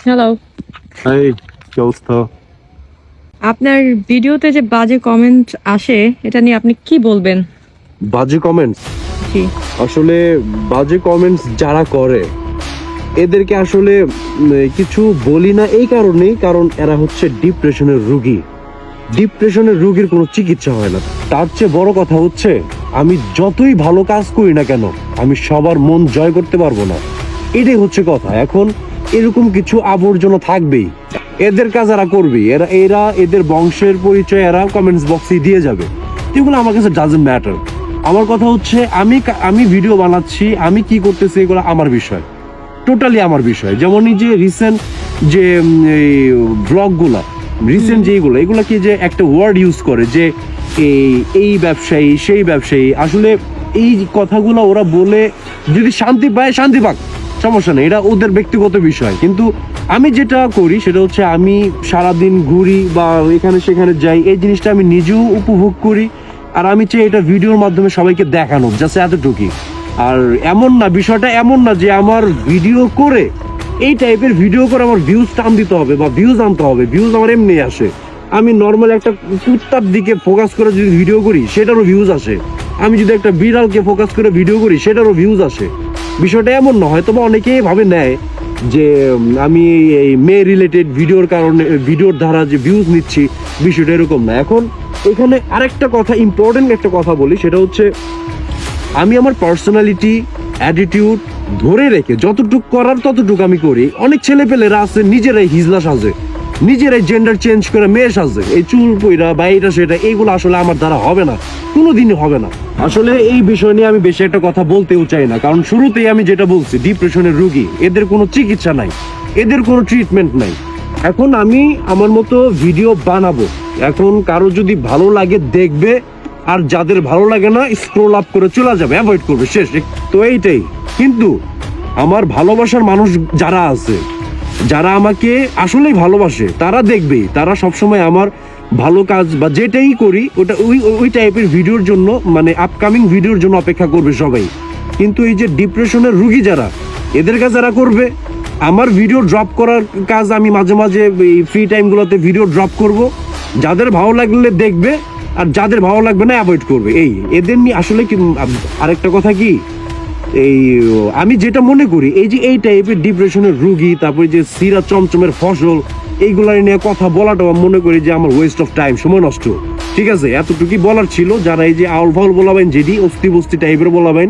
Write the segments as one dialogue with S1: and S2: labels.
S1: Hello.
S2: এই কি অবস্থা?
S1: আপনার ভিডিওতে যে বাজে কমেন্ট আসে এটা নিয়ে আপনি কি বলবেন?
S2: বাজে কমেন্টস,
S1: জি।
S2: আসলে বাজে কমেন্টস যারা করে এদেরকে আসলে কিছু বলি না এই কারণেই, কারণ এরা হচ্ছে ডিপ্রেশনের রোগী। ডিপ্রেশনের রোগীর কোনো চিকিৎসা হয় না। তার চেয়ে বড় কথা হচ্ছে আমি যতই ভালো কাজ করি না কেন আমি সবার মন জয় করতে পারবো না, এটাই হচ্ছে কথা। এখন এরকম কিছু আবর্জনা থাকবেই, এদের কাজ এরা করবে, এরা এদের বংশের পরিচয় এরা কমেন্টস বক্সে দিয়ে যাবে। এগুলো আমার কাছে ডাজন্ট ম্যাটার। আমার কথা হচ্ছে আমি ভিডিও বানাচ্ছি, আমি কি করতেছি এগুলো আমার বিষয়, টোটালি আমার বিষয়। যেমন এই যে রিসেন্ট যে ব্লগগুলা রিসেন্ট যেগুলো এগুলা কি যে একটা ওয়ার্ড ইউজ করে যে এই ব্যবসায়ী সেই ব্যবসায়ী, আসলে এই কথাগুলো ওরা বলে যদি শান্তি পায় শান্তি পাক, সমস্যা নেই, এটা ওদের ব্যক্তিগত বিষয়। কিন্তু আমি যেটা করি সেটা হচ্ছে আমি সারাদিন ঘুরি বা এখানে সেখানে যাই, এই জিনিসটা আমি নিজেও উপভোগ করি। আর আমি চাই এটা ভিডিওর মাধ্যমে সবাইকে দেখানো, জাস্ট এতটুকুই। আর এমন না, বিষয়টা এমন না যে আমার ভিডিও করে এই টাইপের ভিডিও করে আমার ভিউজ টান দিতে হবে বা ভিউজ আনতে হবে। ভিউজ আমার এমনি আসে, আমি নর্মাল একটা কুত্তার দিকে ফোকাস করে যদি ভিডিও করি সেটারও ভিউজ আসে। আমি যদি একটা বিড়ালকে ফোকাস করে ভিডিও করি সেটারও ভিউজ আসে। বিষয়টা এমন না, হয়তো বা অনেকেই ভাবে নেয় যে আমি এই মেয়ে রিলেটেড ভিডিওর কারণে ভিডিওর দ্বারা যে ভিউজ নিচ্ছি, বিষয়টা এরকম না। এখন এখানে আরেকটা কথা, ইম্পর্টেন্ট একটা কথা বলি, সেটা হচ্ছে আমি আমার পার্সোনালিটি অ্যাটিটিউড ধরে রেখে যতটুকু করার ততটুকু আমি করি। অনেক ছেলেপেলেরা আছে নিজেরাই হিজলা সাজে, নিজেরাই জেন্ডার চেঞ্জ করে মেয়ে সাজে, এই চুল পইরা বা এইটা সেটা, এইগুলো আসলে আমার দ্বারা হবে না, কোনোদিনই হবে না। আসলে এই বিষয় নিয়ে আমি বেশি একটা কথা বলতেও চাই না, কারণ শুরুতেই আমি যেটা বলছি, ডিপ্রেশনের রোগী, এদের কোনো চিকিৎসা নাই, এদের কোনো ট্রিটমেন্ট নাই। এখন আমি আমার মতো ভিডিও বানাবো, এখন কারো যদি ভালো লাগে দেখবে, আর যাদের ভালো লাগে না স্ক্রল আপ করে চলে যাবে, অ্যাভয়েড করবে, শেষ। তো এইটাই। কিন্তু আমার ভালোবাসার মানুষ যারা আছে, যারা আমাকে আসলেই ভালোবাসে, তারা দেখবেই, তারা সবসময় আমার ভালো কাজ বা যেটাই করি ওটা ওই টাইপের ভিডিওর জন্য, মানে আপকামিং ভিডিওর জন্য অপেক্ষা করবে সবাই। কিন্তু এই যে ডিপ্রেশনের রুগী যারা, এদের কাজ যারা করবে, আমার ভিডিও ড্রপ করার কাজ আমি মাঝে মাঝে এই ফ্রি টাইমগুলোতে ভিডিও ড্রপ করব, যাদের ভালো লাগলে দেখবে আর যাদের ভালো লাগবে না অ্যাভয়েড করবে। এই এদের নিয়ে আসলে কি আরেকটা কথা কি, এই আমি যেটা মনে করি এই যে এই টাইপের ডিপ্রেশনের রুগী, তারপরে যে সিরা চমচমের ফসল, এইগুলা নিয়ে কথা বলাটা মনে করি যে আমার ওয়েস্ট অফ টাইম, সময় নষ্ট। ঠিক আছে, এতটুকুই বলার ছিল। যারা এই যে আউল ফাউল বলাবেন, যেটি অস্তি বস্তি টাইপের বলাবেন,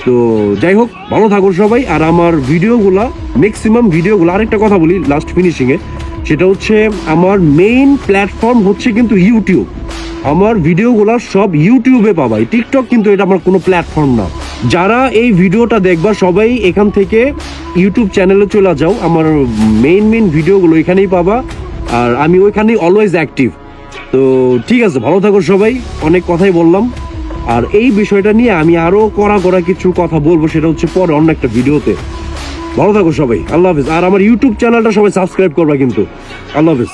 S2: তো যাই হোক, ভালো থাকুন সবাই। আর আমার ভিডিওগুলা, ম্যাক্সিমাম ভিডিওগুলো, আরেকটা কথা বলি লাস্ট ফিনিশিংয়ে, সেটা হচ্ছে আমার মেইন প্ল্যাটফর্ম হচ্ছে কিন্তু ইউটিউব। আমার ভিডিওগুলো সব ইউটিউবে পাবাই, টিকটক কিন্তু এটা আমার কোনো প্ল্যাটফর্ম না। যারা এই ভিডিওটা দেখবা সবাই এখান থেকে ইউটিউব চ্যানেলে চলে যাও, আমার মেইন ভিডিওগুলো এখানেই পাবা, আর আমি ওইখানেই অলওয়েজ অ্যাক্টিভ। তো ঠিক আছে, ভালো থাকো সবাই, অনেক কথাই বললাম। আর এই বিষয়টা নিয়ে আমি আরো কড়া কিছু কথা বলবো, সেটা হচ্ছে পরে অন্য একটা ভিডিওতে। ভালো থাকো সবাই, আল্লাহ হাফিজ। আর আমার ইউটিউব চ্যানেলটা সবাই সাবস্ক্রাইব করবা কিন্তু। আল্লাহ হাফিজ।